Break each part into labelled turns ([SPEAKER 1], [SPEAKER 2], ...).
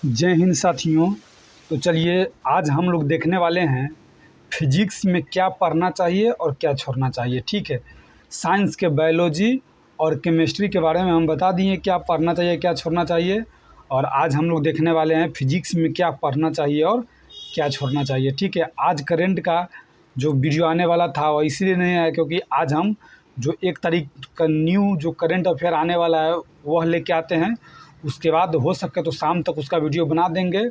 [SPEAKER 1] जय हिंद साथियों। तो चलिए आज हम लोग देखने वाले हैं फिजिक्स में क्या पढ़ना चाहिए और क्या छोड़ना चाहिए। ठीक है, साइंस के बायोलॉजी और केमिस्ट्री के बारे में हम बता दिए क्या पढ़ना चाहिए क्या छोड़ना चाहिए। और आज हम लोग देखने वाले हैं फिजिक्स में क्या पढ़ना चाहिए और क्या छोड़ना चाहिए। ठीक है, आज करंट का जो वीडियो आने वाला था वो इसलिए नहीं आया क्योंकि आज हम जो 1 तारीख का न्यू जो करंट अफेयर आने वाला है वह लेके आते हैं। उसके बाद हो सके तो शाम तक उसका वीडियो बना देंगे,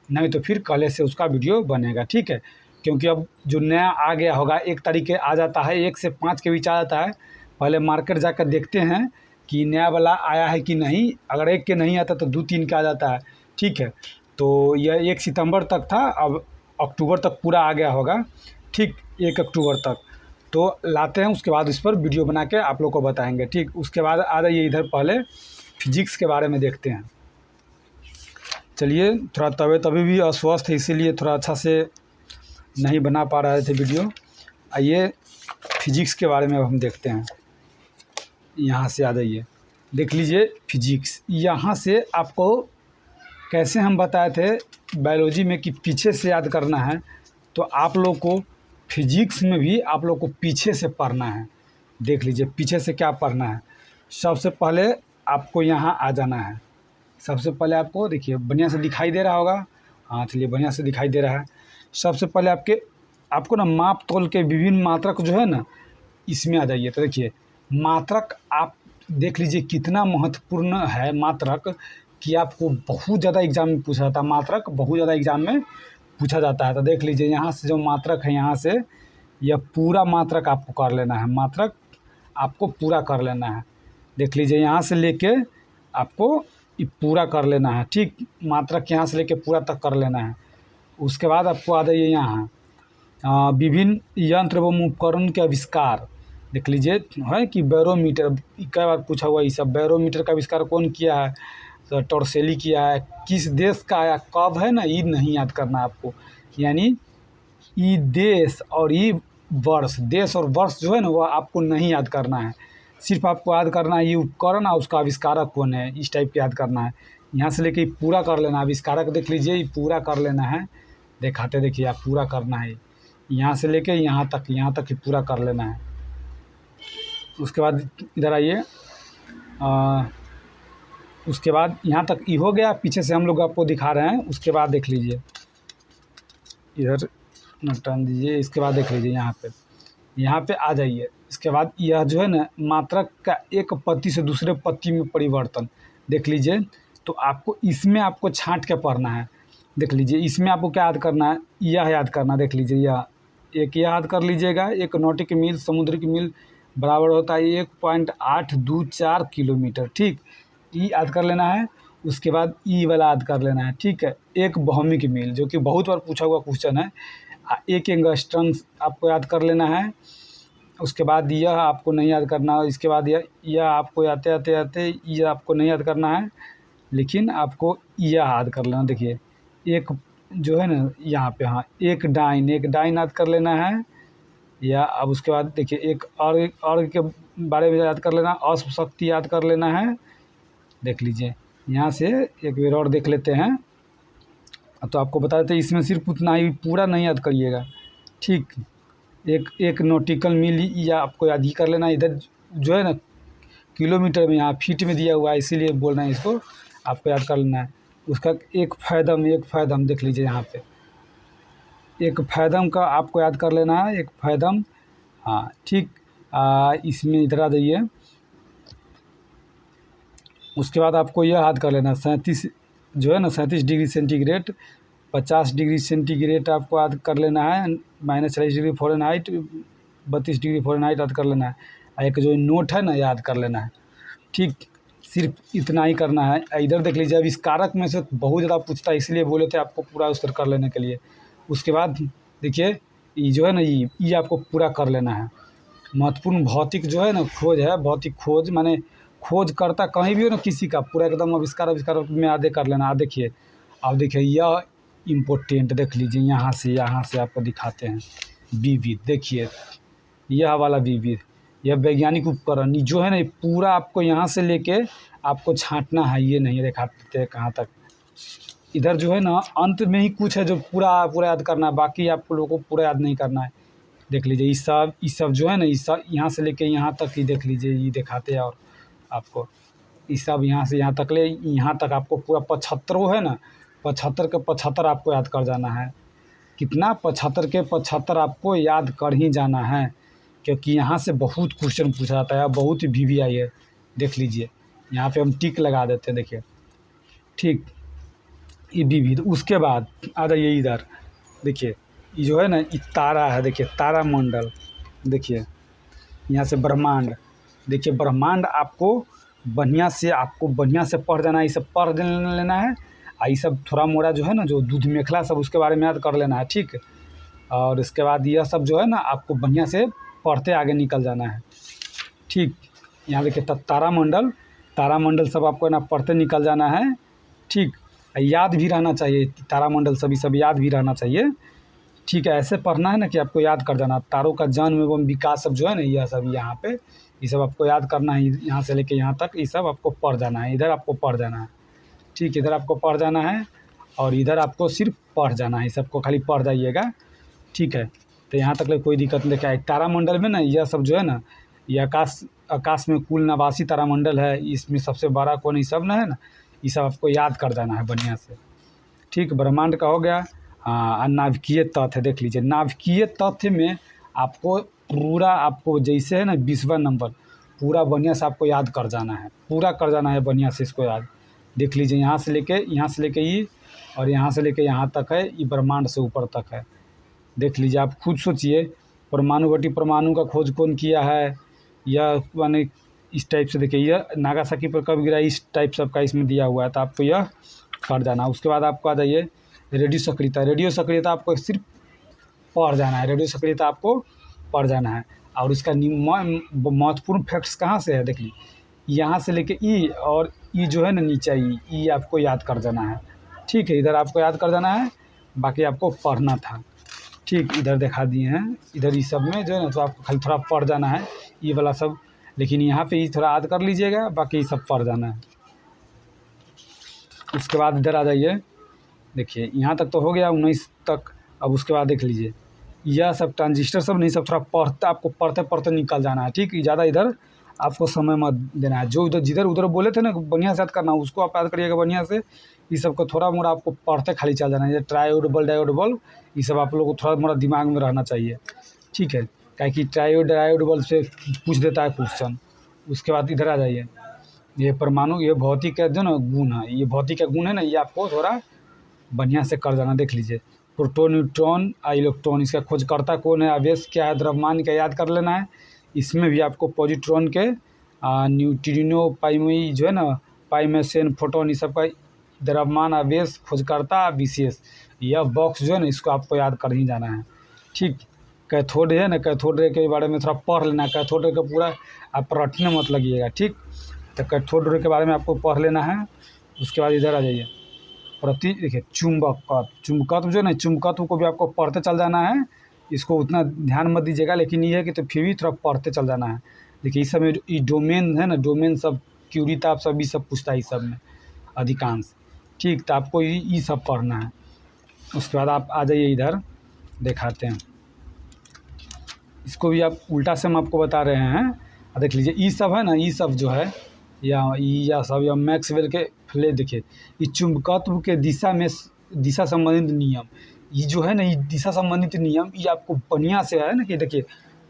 [SPEAKER 1] नहीं तो फिर कल से उसका वीडियो बनेगा। ठीक है, क्योंकि अब जो नया आ गया होगा 1 तारीख के आ जाता है, 1 से 5 के बीच आ जाता है। पहले मार्केट जाकर देखते हैं कि नया वाला आया है कि नहीं। अगर 1 के नहीं आता तो 2-3 का आ जाता है। ठीक है, तो यह 1 सितंबर तक था, अब अक्टूबर तक पूरा आ गया होगा। ठीक, 1 अक्टूबर तक तो लाते हैं, उसके बाद इस पर वीडियो बना के आप लोग को बताएंगे। ठीक, उसके बाद आ जाइए इधर, पहले फिजिक्स के बारे में देखते हैं। चलिए, थोड़ा तबीयत अभी भी अस्वस्थ है, इसीलिए थोड़ा अच्छा से नहीं बना पा रहे थे वीडियो। आइए फिजिक्स के बारे में अब हम देखते हैं। यहाँ से आ जाइए, देख लीजिए फिजिक्स। यहाँ से आपको कैसे हम बताए थे बायोलॉजी में कि पीछे से याद करना है, तो आप लोग को फिजिक्स में भी आप लोग को पीछे से पढ़ना है। देख लीजिए पीछे से क्या पढ़ना है। सबसे पहले आपको यहाँ आ जाना है। सबसे पहले आपको देखिए बढ़िया से दिखाई दे रहा होगा। हाँ चलिए, बढ़िया से दिखाई दे रहा है। सबसे पहले आपको ना माप तोल के विभिन्न मात्रक जो है ना, इसमें आ जाइए। तो देखिए मात्रक आप देख लीजिए कितना महत्वपूर्ण है मात्रक, कि आपको बहुत ज़्यादा एग्जाम में पूछा जाता है। मात्रक बहुत ज़्यादा एग्जाम में पूछा जाता है। तो देख लीजिए यहाँ से जो मात्रक है, यहाँ से यह पूरा मात्रक आपको कर लेना है। मात्रक आपको पूरा कर लेना है। देख लीजिए यहाँ से लेके आपको ये पूरा कर लेना है। ठीक, मात्रक यहाँ से लेके पूरा तक कर लेना है। उसके बाद आपको आ जाइए यहाँ विभिन्न यंत्र एवं उपकरण के आविष्कार। देख लीजिए है कि बैरोमीटर, कई बार पूछा हुआ ये सब। बैरोमीटर का आविष्कार कौन किया है? तो टॉर्सेली किया है। किस देश का आया, कब है ना, ये नहीं याद करना है आपको। यानी ये देश और ये वर्ष, देश और वर्ष जो है ना वो आपको नहीं याद करना है। सिर्फ आपको याद करना है ये उपकरण और उसका आविष्कारक कौन है, इस टाइप के याद करना है। यहाँ से लेके पूरा कर लेना है। आविष्कारक देख लीजिए ये पूरा कर लेना है। दिखाते देखिए आप, पूरा करना है यहाँ से लेके यहाँ तक ही पूरा कर लेना है। उसके बाद इधर आइए, उसके बाद यहाँ तक ये हो गया। पीछे से हम लोग आपको दिखा रहे हैं। उसके बाद देख लीजिए इधर टर्न दीजिए। इसके बाद देख लीजिए यहाँ पे आ जाइए। इसके बाद यह जो है ना मात्रक का एक पत्ती से दूसरे पत्ती में परिवर्तन देख लीजिए। तो आपको इसमें आपको छांट के पढ़ना है। देख लीजिए इसमें आपको क्या याद करना है, यह याद करना। देख लीजिए यह एक याद कर लीजिएगा, 1 नॉटिक मील समुद्री मील बराबर होता है 1.824 किलोमीटर। ठीक, ई याद कर लेना है। उसके बाद ई वाला याद कर लेना है। ठीक है, 1 भौमिक मील जो कि बहुत बार पूछा हुआ क्वेश्चन है। 1 एंगस्ट्रम आपको याद कर लेना है। उसके बाद यह आपको नहीं याद करना। इसके बाद यह आपको आते यह आपको नहीं याद करना है, लेकिन आपको यह याद कर लेना। देखिए एक जो है ना यहाँ पे, हाँ एक डाइन याद कर लेना है। या अब उसके बाद देखिए एक और के बारे में याद कर लेना, अश्व शक्ति याद कर लेना है। देख लीजिए यहाँ से एक बार और देख लेते हैं। तो आपको बता देते हैं इसमें सिर्फ उतना ही, पूरा नहीं याद करिएगा। ठीक, एक नॉटिकल मील या आपको याद ही कर लेना। इधर जो है ना किलोमीटर में, यहाँ फीट में दिया हुआ है, इसीलिए बोल रहे हैं, इसको आपको याद कर लेना है। उसका एक फैदम देख लीजिए यहाँ पे, एक फैदम का आपको याद कर लेना है, एक फैदम। हाँ ठीक, इसमें इधर आ जाइए। उसके बाद आपको यह याद कर लेना 37 जो है ना 37 डिग्री सेंटीग्रेड, 50 डिग्री सेंटीग्रेड आपको याद कर लेना है। -40 डिग्री फ़ारेनहाइट, 32 डिग्री फ़ारेनहाइट याद कर लेना है। एक जो नोट है ना याद कर लेना है। ठीक, सिर्फ इतना ही करना है। इधर देख लीजिए आविष्कारक में से बहुत ज़्यादा पूछता है, इसलिए बोले थे आपको पूरा उत्तर कर लेने के लिए। उसके बाद देखिए ये जो है ना ये आपको पूरा कर लेना है। महत्वपूर्ण भौतिक जो है ना खोज है, भौतिक खोज माने खोज करता कहीं भी हो ना किसी का, पूरा एकदम आविष्कार में आधे कर लेना। देखिए अब देखिए यह इम्पोर्टेंट देख लीजिए, यहाँ से आपको दिखाते हैं विविध। देखिए यह वाला विविध, यह वैज्ञानिक उपकरण जो है ना ये पूरा आपको यहाँ से लेके आपको छांटना है। ये नहीं दिखाते कहाँ तक, इधर जो है ना अंत में ही कुछ है जो पूरा पूरा याद करना है, बाकी आपको लोगों को पूरा याद नहीं करना है। देख लीजिए ये सब जो है ना, ये सब यहाँ से लेके यहाँ तक ही देख लीजिए, ये दिखाते हैं। और आपको ये सब यहाँ से यहाँ तक यहाँ तक आपको पूरा 75 है ना, 75 के 75 आपको याद कर जाना है। कितना 75 के 75 आपको याद कर ही जाना है, क्योंकि यहाँ से बहुत क्वेश्चन पूछा जाता है, बहुत ही VVI है। देख लीजिए यहाँ पे हम टिक लगा देते हैं, देखिए ठीक, ये विविध। उसके बाद आ जाइए इधर, देखिए ये जो है ना, ये तारा है, देखिए तारामंडल, देखिए यहाँ से ब्रह्मांड। देखिए ब्रह्मांड आपको बढ़िया से पढ़ जाना है, ये सब पढ़ लेना है। ये सब थोड़ा मोड़ा जो है ना, जो दूध मेखला सब, उसके बारे में याद कर लेना है, ठीक। और इसके बाद यह सब जो है ना, आपको बढ़िया से पढ़ते आगे निकल जाना है, ठीक। यहाँ देखिए तारामंडल सब आपको ना पढ़ते निकल जाना है, ठीक। याद भी रहना चाहिए, तारामंडल सभी सब याद भी रहना चाहिए, ठीक है। ऐसे पढ़ना है ना कि आपको याद कर जाना। तारों का जन्म एवं विकास सब जो है ना, यह सब यहाँ पे ये सब आपको याद करना है। यहाँ से लेके यहाँ तक ये सब आपको पढ़ जाना है, इधर आपको पढ़ जाना है, ठीक। इधर आपको पढ़ जाना है और इधर आपको सिर्फ पढ़ जाना है, सबको खाली पढ़ जाइएगा, ठीक है। तो यहाँ तक कोई दिक्कत नहीं है। तारामंडल में ना यह सब जो है ना, ये आकाश में कुल 89 तारामंडल है, इसमें सबसे बड़ा कौन, ये सब ना है ना, ये सब आपको याद कर जाना है बढ़िया से, ठीक। ब्रह्मांड का हो गया। हाँ, नाभिकीय तथ्य देख लीजिए। नाभिकीय तथ्य में आपको पूरा, आपको जैसे है ना 20वां नंबर, पूरा बढ़िया से आपको याद कर जाना है, पूरा कर जाना है बढ़िया से इसको याद। देख लीजिए यहाँ से लेके ये, और यहाँ से लेके यहाँ तक है, ये ब्रह्मांड से ऊपर तक है। देख लीजिए, आप खुद सोचिए, परमाणु बटी परमाणु का खोज कौन किया है, या माने इस टाइप से। देखिए यह नागासाकी पर कब गिरा, इस टाइप सबका इसमें दिया हुआ है, तो आपको यह कर जाना। उसके बाद आपको आ जाइए रेडियो सक्रियता आपको सिर्फ पढ़ जाना है, रेडियो सक्रियता आपको पढ़ जाना है। और इसका महत्वपूर्ण फैक्ट्स कहाँ से है, देख लीजिए यहाँ से लेके ई, और ई जो है ना नीचे ई आपको याद कर जाना है, ठीक है। इधर आपको याद कर जाना है, बाकी आपको पढ़ना था, ठीक। इधर दिखा दिए हैं, इधर ये सब में जो है ना, तो आपको खाली थोड़ा पढ़ जाना है ये वाला सब, लेकिन यहाँ पे ये थोड़ा याद कर लीजिएगा, बाकी ये सब पढ़ जाना है। उसके बाद इधर आ जाइए, देखिए यहाँ तक तो हो गया 19 तक। अब उसके बाद देख लीजिए यह सब ट्रांजिस्टर सब नहीं, सब थोड़ा आपको पढ़ते निकल जाना है, ठीक। ज़्यादा इधर आपको समय मत देना है, जो जिधर उधर बोले थे ना बढ़िया से याद करना, उसको आप याद करिएगा बढ़िया से। ये सब को थोड़ा मोड़ा आपको पढ़ते खाली चल जाना है। ये ट्रायोड बल्ब, डायोड बल्ब, ये सब आप लोगों को थोड़ा मोड़ा दिमाग में रहना चाहिए, ठीक है। क्या कि डायोड बल्ब से पूछ देता है क्वेश्चन। उसके बाद इधर आ जाइए, ये परमाणु, ये भौतिक का जो ना गुण है, ये भौतिक का गुण है ना, ये आपको थोड़ा बढ़िया से कर जाना। देख लीजिए प्रोटॉन, न्यूट्रॉन, इलेक्ट्रॉन, इसका खोजकर्ता कौन है, आवेश क्या है, द्रव्यमान का याद कर लेना है। इसमें भी आपको पॉजिट्रॉन के, न्यूट्रिनो, पाइमई जो है ना, पाइमेशन, फोटोन, ये सब का द्रव्यमान, आवेश, खोजकर्ता, विशेष, यह बॉक्स जो है ना, इसको आपको याद कर ही जाना है, ठीक। कैथोड है ना, कैथोड रे के बारे में थोड़ा पढ़ लेना है। कैथोड रे का पूरा आप रटने मत लगिएगा, ठीक। तो कैथोड रे के बारे में आपको पढ़ लेना है। उसके बाद इधर आ जाइए, देखिए चुंबकत्व जो है ना, चुंबकत्व को भी आपको पढ़ते चल जाना है। इसको उतना ध्यान मत दीजिएगा, लेकिन ये है कि तो फिर भी थोड़ा पढ़ते चल जाना है। देखिए इस समय ये डोमेन है ना, डोमेन सब, क्यूरिता आप सभी सब पूछता है इस सब में अधिकांश, ठीक। तो आपको ये सब पढ़ना है। उसके बाद आप आ जाइए इधर, दिखाते हैं इसको भी, आप उल्टा से हम आपको बता रहे हैं। देख लीजिए ये सब है ना, ये सब जो है या सब, या मैक्सवेल के फ्ले, देखिए ये चुंबकत्व के दिशा संबंधित नियम, ये जो है ना, ये दिशा संबंधित नियम, ये आपको बढ़िया से है ना, कि देखिए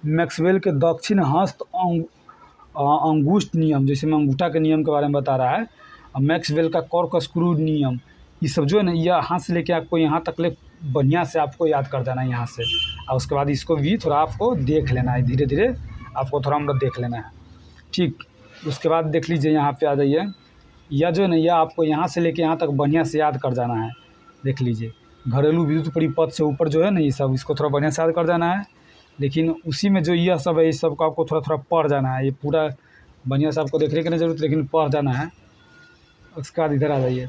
[SPEAKER 1] मैक्सवेल के दक्षिण हस्त अंगुष्ठ नियम, जैसे मैं अंगूठा के नियम के बारे में बता रहा है, और मैक्सवेल का कॉर्कस्क्रू नियम, ये सब जो है ना, यह हाथ से लेके आपको यहाँ तक ले बढ़िया से आपको याद कर देना है यहाँ से। और उसके बाद इसको भी थोड़ा आपको देख लेना है, धीरे धीरे आपको थोड़ा मतलब देख लेना है, ठीक। उसके बाद देख लीजिए यहाँ पे आ जाइए, यह जो है ना, यह आपको यहाँ से लेके यहाँ तक बढ़िया से याद कर जाना है। देख लीजिए घरेलू विद्युत परिपथ से ऊपर जो है ना, ये सब, इसको थोड़ा बढ़िया से याद कर जाना है। लेकिन उसी में जो यह सब है, इस सब को आपको थोड़ा थोड़ा पढ़ जाना है। ये पूरा बढ़िया से आपको देखने की नहीं जरूरत, लेकिन पढ़ जाना है। उसके बाद इधर आ जाइए,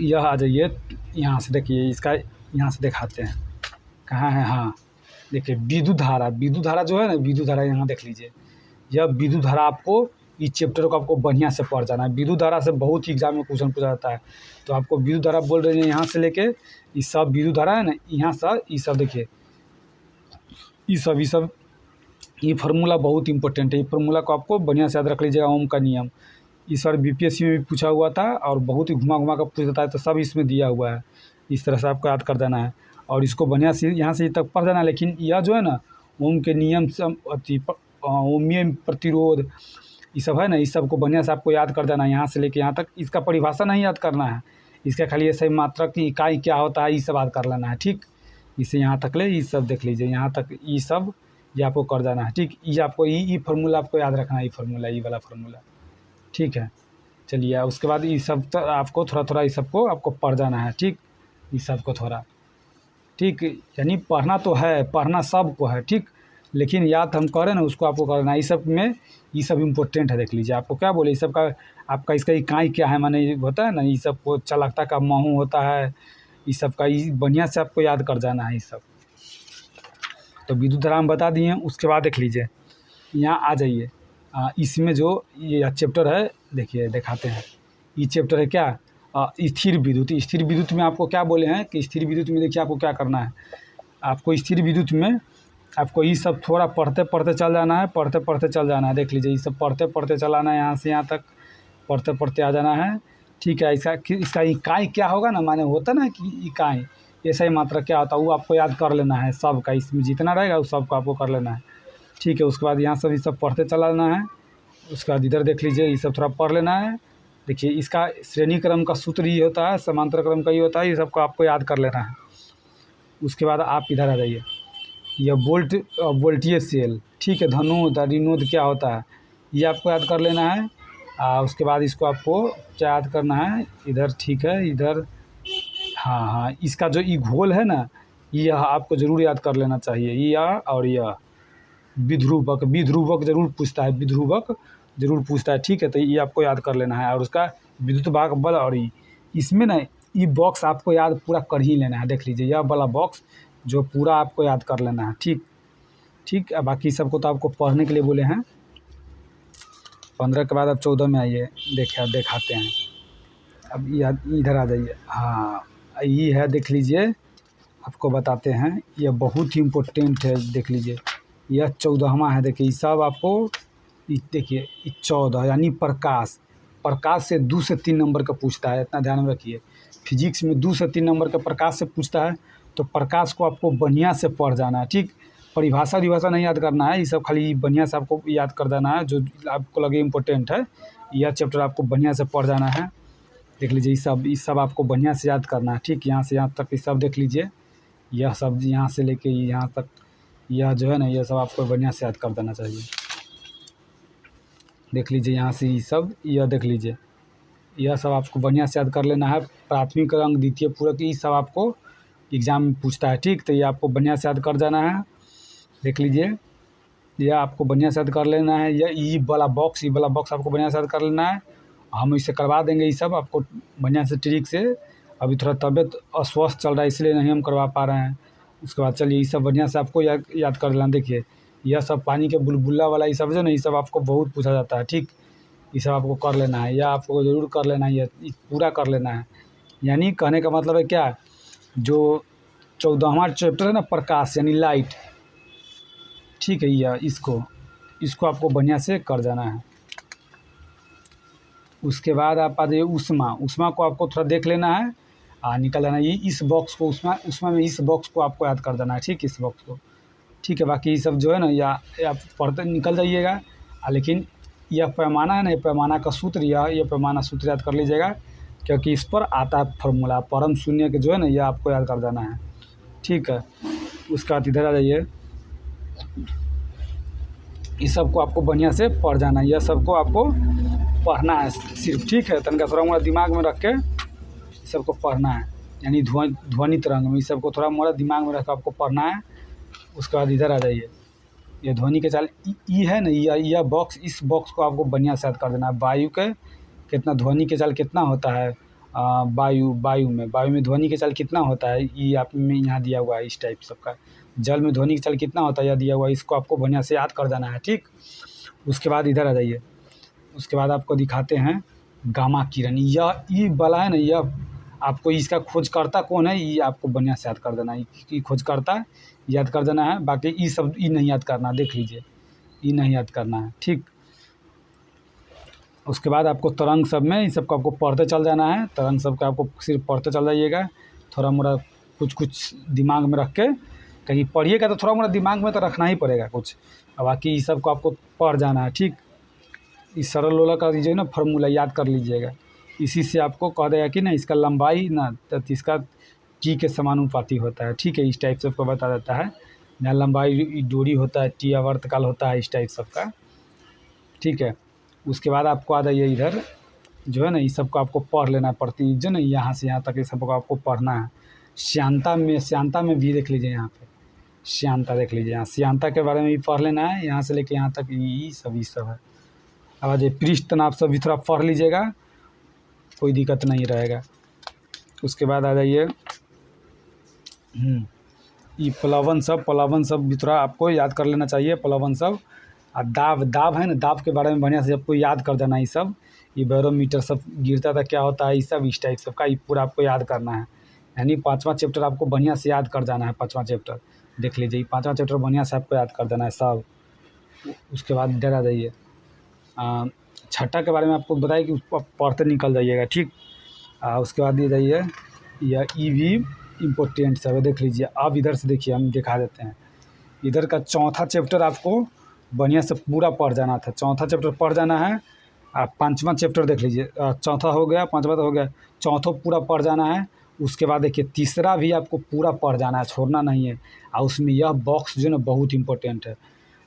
[SPEAKER 1] यह आ जाइए यहाँ से, देखिए इसका यहाँ से दिखाते हैं कहाँ है। हाँ देखिए विद्युत धारा जो है ना, विद्युत धारा यहाँ देख लीजिए, यह विद्युत धारा आपको इस चैप्टर को आपको बढ़िया से पढ़ जाना है। विद्युत धारा से बहुत ही एग्जाम में क्वेश्चन पूछा जाता है। तो आपको विद्युत धारा बोल रहे हैं यहाँ से लेके ये सब विद्युत धारा है ना, यहाँ से ये सब देखिए, ये फार्मूला बहुत इंपॉर्टेंट है। ये फार्मूला को आपको बढ़िया से याद रख लीजिएगा। ओम का नियम इस बार बीपीएससी में भी पूछा हुआ था और बहुत ही घुमा घुमा कर पूछ देता है, तो सब इसमें दिया हुआ है। इस तरह से आपको याद कर देना है और इसको बढ़िया से यहाँ से तक पढ़ देना है। लेकिन यह जो है ना, ओम के नियम से ओमीय प्रतिरोध ये सब है ना, इस सब को बढ़िया से आपको याद कर देना है। यहाँ से लेके यहाँ तक इसका परिभाषा नहीं याद करना है, इसका खाली ऐसे मात्रक की इकाई क्या होता है ये सब याद कर लेना है। ठीक, इसे यहाँ तक ले, ये सब देख लीजिए, यहाँ तक ये सब ये आपको कर देना है। ठीक, ये आपको ये फार्मूला आपको याद रखना है, ये फार्मूला, ये वाला फार्मूला। ठीक है, चलिए उसके बाद ये सब तो आपको थोड़ा थोड़ा ये सबको आपको पढ़ जाना है। ठीक, ये सबको थोड़ा, ठीक, यानी पढ़ना तो है, पढ़ना सबको है। ठीक, लेकिन याद हम करें ना उसको आपको करना है। ये सब में ये सब इम्पोर्टेंट है। देख लीजिए आपको क्या बोले, ये सब का आपका इसका इकाई क्या है, माने ये होता है ना, ये सब को चालकता का महू होता है, ये सब का ये बढ़िया से आपको याद कर जाना है। ये सब तो विद्युत धारा हम बता दिए हैं। उसके बाद देख लीजिए, यहाँ आ जाइए, इसमें जो ये चैप्टर है देखिए, दिखाते हैं। ये चैप्टर है क्या, स्थिर विद्युत। स्थिर विद्युत में आपको क्या बोले हैं कि स्थिर विद्युत में देखिए आपको क्या करना है। आपको स्थिर विद्युत में आपको ये सब थोड़ा पढ़ते पढ़ते चल जाना है, पढ़ते पढ़ते चल जाना है। देख लीजिए, ये सब पढ़ते पढ़ते चलाना है, यहाँ से यहाँ तक पढ़ते पढ़ते आ जाना है। ठीक है, इसका इकाई क्या होगा ना, माने होता ना कि इकाई, ऐसा ही मात्रा क्या होता है वो आपको याद कर लेना है। सबका इसमें जितना रहेगा उस सबको आपको कर लेना है। ठीक है, उसके बाद यहाँ सब ये सब पढ़ते चलाना है। उसके बाद इधर देख लीजिए, ये सब थोड़ा पढ़ लेना है। देखिए, इसका श्रेणी क्रम का सूत्र ये होता है, समांतर क्रम का ये होता है, ये सबको आपको याद कर लेना है। उसके बाद आप इधर आ जाइए, यह वोल्टेज सेल। ठीक है, धनोद ऋणोद क्या होता है ये आपको याद कर लेना है। उसके बाद इसको आपको क्या याद करना है इधर। ठीक है, इधर हाँ, इसका जो ये घोल है ना, यह आपको ज़रूर याद कर लेना चाहिए। यह और यह विध्रुवक ज़रूर पूछता है, विध्रुवक ज़रूर पूछता है। ठीक है, तो ये आपको याद कर लेना है। और उसका विद्युत भाग बल, और इसमें ना ये बॉक्स आपको याद पूरा कर ही लेना है। देख लीजिए, यह वाला बॉक्स जो पूरा आपको याद कर लेना है। ठीक, ठीक, बाकी सबको तो आपको पढ़ने के लिए बोले हैं। 15 के बाद अब 14 में आइए, देखिए दिखाते हैं। अब इधर आ जाइए, हाँ ये है, देख लीजिए आपको बताते हैं। यह बहुत ही इम्पोर्टेंट है, देख लीजिए, यह 14वां है। देखिए, ये सब आपको देखिए 14 यानी प्रकाश से 2 से 3 नंबर का पूछता है, इतना ध्यान में रखिए। फिजिक्स में 2 से 3 नंबर का प्रकाश से पूछता है, तो प्रकाश को आपको बढ़िया से पढ़ जाना है। ठीक, परिभाषा नहीं याद करना है, ये सब खाली बढ़िया से आपको याद कर देना है जो आपको लगे इम्पोर्टेंट है। यह चैप्टर आपको बढ़िया से पढ़ जाना है। देख लीजिए, ये सब आपको बढ़िया से याद करना है। ठीक, यहाँ से यहाँ तक ये सब देख लीजिए, यह सब यहाँ से लेके यहाँ तक, यह जो है ना, यह सब आपको बढ़िया से याद कर देना चाहिए। देख लीजिए, यहाँ से ये सब, यह देख लीजिए, यह सब आपको बढ़िया से याद कर लेना है। प्राथमिक अंक, द्वितीय पूरक, ये सब आपको एग्जाम में पूछता है। ठीक, तो ये आपको बढ़िया से याद कर जाना है। देख लीजिए, यह आपको बढ़िया से याद कर लेना है। ये वाला बॉक्स आपको बढ़िया से याद कर लेना है। हम इसे करवा देंगे, ये सब आपको बढ़िया से ट्रिक से। अभी थोड़ा तबीयत अस्वस्थ चल रहा है, इसलिए नहीं हम करवा पा रहे हैं। उसके बाद चलिए, ये सब बढ़िया से आपको याद कर लेना। देखिए, यह सब पानी के बुलबुला वाला ये सब जो ना, ये सब आपको बहुत पूछा जाता है। ठीक, ये सब आपको कर लेना है, यह आपको ज़रूर कर लेना है, ये पूरा कर लेना है। यानी कहने का मतलब है क्या, जो 14वां चैप्टर है ना, प्रकाश यानी लाइट। ठीक है, यह इसको आपको बढ़िया से कर जाना है। उसके बाद आप आ जाइए उष्मा को आपको थोड़ा देख लेना है, निकल लेना है। ये इस बॉक्स को उष्मा में इस बॉक्स को आपको याद कर देना है। ठीक, इस बॉक्स को। ठीक है, बाकी ये सब जो है ना, या आप पढ़ते निकल जाइएगा। लेकिन यह पैमाना है ना, पैमाना का सूत्र, यह पैमाना सूत्र याद कर लीजिएगा, क्योंकि इस पर आता है फार्मूला। परम शून्य के जो है ना, यह आपको याद कर देना है। ठीक है, उसके बाद इधर आ जाइए, इस सबको आपको बढ़िया से पढ़ जाना है। यह सबको आपको पढ़ना है सिर्फ। ठीक है, तनका थोड़ा मोड़ा दिमाग में रख के सबको पढ़ना है, यानी ध्वनि तरंग में, इस सबको थोड़ा मोड़ा दिमाग में रख के आपको पढ़ना है। उसके बाद इधर आ जाइए, ये ध्वनि के चाल ई है ना, यह बॉक्स, इस बॉक्स को आपको बढ़िया से याद कर देना है। वायु के कितना ध्वनि के चाल कितना होता है, वायु में ध्वनि के चाल कितना होता है, ये आप में यहाँ दिया हुआ है। इस टाइप सबका जल में ध्वनि के चाल कितना होता है, यह दिया हुआ है। इसको आपको बढ़िया से याद कर देना है। ठीक, उसके बाद इधर आ जाइए, उसके बाद आपको दिखाते हैं गामा किरण। यह ई वाला है ना, यह आपको इसका खोजकर्ता कौन है ये आपको बढ़िया से याद कर देना है। ई खोजकर्ता याद कर देना है, बाकी ई सब ई नहीं याद करना, देख लीजिए ई नहीं याद करना है, ठीक। उसके बाद आपको तरंग सब में इन सबको आपको पढ़ते चल जाना है। तरंग सब का आपको सिर्फ पढ़ते चल जाइएगा, थोड़ा मोड़ा कुछ दिमाग में रख के, कहीं पढ़िएगा तो थोड़ा मोड़ा दिमाग में तो रखना ही पड़ेगा कुछ, और बाकी इस सब को आपको पढ़ जाना है, ठीक। इस सरल लोला का जो है ना फार्मूला याद कर लीजिएगा, इसी से आपको कह देगा कि ना इसका लंबाई ना तो इसका टी के समानुपाती होता है, ठीक है। इस टाइप से आपको बता देता है, यहाँ लंबाई डोरी होता है, टी आवर्तकाल होता है, इस टाइप सब का, ठीक है। उसके बाद आपको आ जाइए इधर जो है ना इस सब को आपको पढ़ लेना पड़ती जो ना यहाँ से यहाँ तक ये सब को आपको पढ़ना है। श्यांता में भी देख लीजिए, यहाँ पे श्यांता देख लीजिए, यहाँ श्यांता के बारे में भी पढ़ लेना है, यहाँ से लेके यहाँ तक ये सब है। अब आ जाइए पृष्ठ तनाव सब भी थोड़ा पढ़ लीजिएगा, कोई दिक्कत नहीं रहेगा। उसके बाद आ जाइए ये प्लवन सब भी थोड़ा आपको याद कर लेना चाहिए, प्लवन सब। और दाब है ना, दाब के बारे में बढ़िया से आपको याद कर देना, ये सब ये बैरोमीटर सब गिरता था क्या होता है, ये सब इस टाइप सब का ये पूरा आपको याद करना है। यानी 5वां चैप्टर आपको बढ़िया से याद कर जाना है, 5वां चैप्टर देख लीजिए, 5वां चैप्टर बढ़िया से आपको याद कर देना है सब। उसके बाद इधर आ जाइए, छठा के बारे में आपको बताया कि उसको पढ़ते निकल जाइएगा, ठीक। उसके बाद ये जाइए यह ई भी इम्पोर्टेंट सब है, देख लीजिए। अब इधर से देखिए हम दिखा देते हैं, इधर का चौथा चैप्टर आपको बढ़िया से पूरा पढ़ जाना था, चौथा चैप्टर पढ़ जाना है। आप 5वां चैप्टर देख लीजिए, चौथा हो गया, 5वां तो हो गया, चौथा पूरा पढ़ जाना है। उसके बाद देखिए तीसरा भी आपको पूरा पढ़ जाना है, छोड़ना नहीं है। और उसमें यह बॉक्स जो है ना बहुत इंपॉर्टेंट है,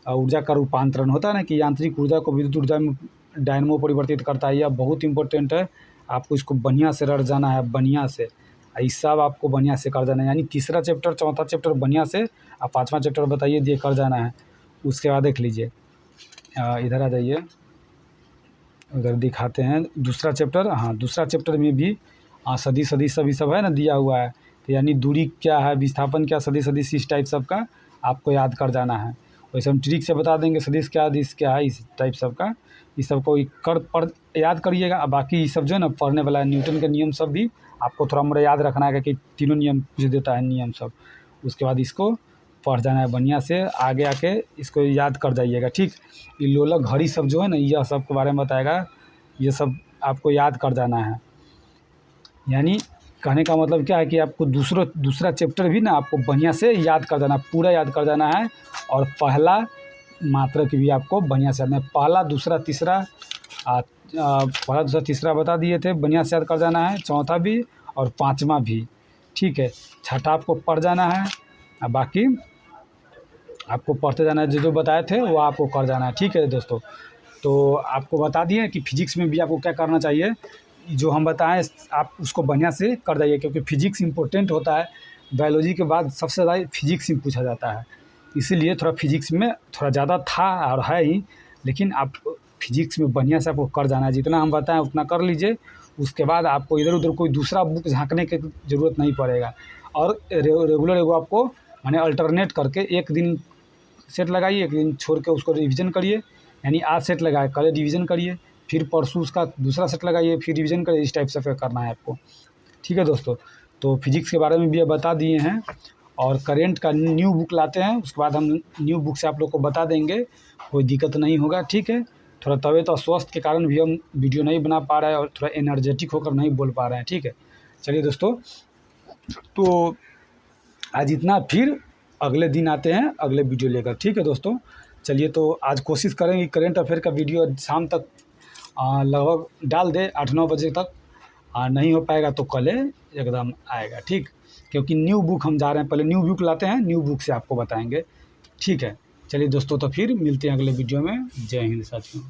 [SPEAKER 1] ऊर्जा का रूपांतरण होता है ना कि यांत्रिक ऊर्जा को विद्युत ऊर्जा में डायनमो परिवर्तित करता है, यह बहुत इंपॉर्टेंट है। आपको इसको बढ़िया से रट जाना है, बढ़िया से ये सब आपको बढ़िया से कर जाना है। यानी तीसरा चैप्टर चौथा चैप्टर बढ़िया से, और 5वां चैप्टर बताइए दिए कर जाना है। उसके बाद देख लीजिए इधर आ जाइए, उधर दिखाते हैं दूसरा चैप्टर। हाँ दूसरा चैप्टर में भी सदिश सभी सब है ना दिया हुआ है, तो यानी दूरी क्या है, विस्थापन क्या, सदिश इस टाइप सब का आपको याद कर जाना है। वैसे हम ट्रिक से बता देंगे सदिश क्या दिश क्या है, इस टाइप सब का इस सब को पढ़ याद करिएगा। बाकी ये सब जो है ना पढ़ने वाला है, न्यूटन के नियम सब भी आपको थोड़ा मोड़ा याद रखना है कि तीनों नियम पूछ देता है नियम सब। उसके बाद इसको पढ़ जाना है बढ़िया से, आगे आके इसको याद कर जाइएगा, ठीक। ये लोलक घड़ी सब जो है ना यह सब के बारे में बताएगा, ये सब आपको याद कर जाना है। यानी कहने का मतलब क्या है कि आपको दूसरा चैप्टर भी ना आपको बढ़िया से याद कर जाना, पूरा याद कर जाना है। और पहला मात्रक भी आपको बढ़िया से याद, पहला दूसरा तीसरा पहला दूसरा तीसरा बता दिए थे, बढ़िया से याद कर जाना है, चौथा भी और 5वां भी, ठीक है। छठा आपको पढ़ जाना है, बाकी आपको पढ़ते जाना है, जो बताए थे वो आपको कर जाना है, ठीक है दोस्तों। तो आपको बता दिए कि फिजिक्स में भी आपको क्या करना चाहिए, जो हम बताएं आप उसको बढ़िया से कर जाइए, क्योंकि फिजिक्स इम्पोर्टेंट होता है। बायोलॉजी के बाद सबसे ज़्यादा फिजिक्स में पूछा जाता है, इसीलिए थोड़ा फिजिक्स में थोड़ा ज़्यादा था और है ही, लेकिन आप फिजिक्स में बढ़िया से आपको कर जाना है, जितना हम बताएं उतना कर लीजिए। उसके बाद आपको इधर उधर कोई दूसरा बुक झाँकने की ज़रूरत नहीं पड़ेगा। और रेगुलर एगो आपको माने अल्टरनेट करके एक दिन सेट लगाइए, एक दिन छोड़ के उसको रिवीजन करिए। यानी आज सेट लगाए कल रिवीजन करिए, फिर परसों उसका दूसरा सेट लगाइए, फिर रिवीजन करिए, इस टाइप से फिर करना है आपको, ठीक है दोस्तों। तो फिजिक्स के बारे में भी बता दिए हैं, और करेंट का न्यू बुक लाते हैं, उसके बाद हम न्यू बुक से आप लोग को बता देंगे, कोई दिक्कत नहीं होगा, ठीक है। थोड़ा तबीयत अस्वस्थ के कारण भी हम वीडियो नहीं बना पा रहे हैं, और थोड़ा एनर्जेटिक होकर नहीं बोल पा रहे हैं, ठीक है। चलिए दोस्तों, तो आज इतना, फिर अगले दिन आते हैं अगले वीडियो लेकर, ठीक है दोस्तों। चलिए, तो आज कोशिश करेंगे करेंट अफेयर का वीडियो शाम तक लगभग डाल दे, 8-9 बजे तक। नहीं हो पाएगा तो कल एकदम आएगा, ठीक। क्योंकि न्यू बुक हम जा रहे हैं, पहले न्यू बुक लाते हैं, न्यू बुक से आपको बताएंगे, ठीक है। चलिए दोस्तों, तो फिर मिलते हैं अगले वीडियो में। जय हिंद साथियों।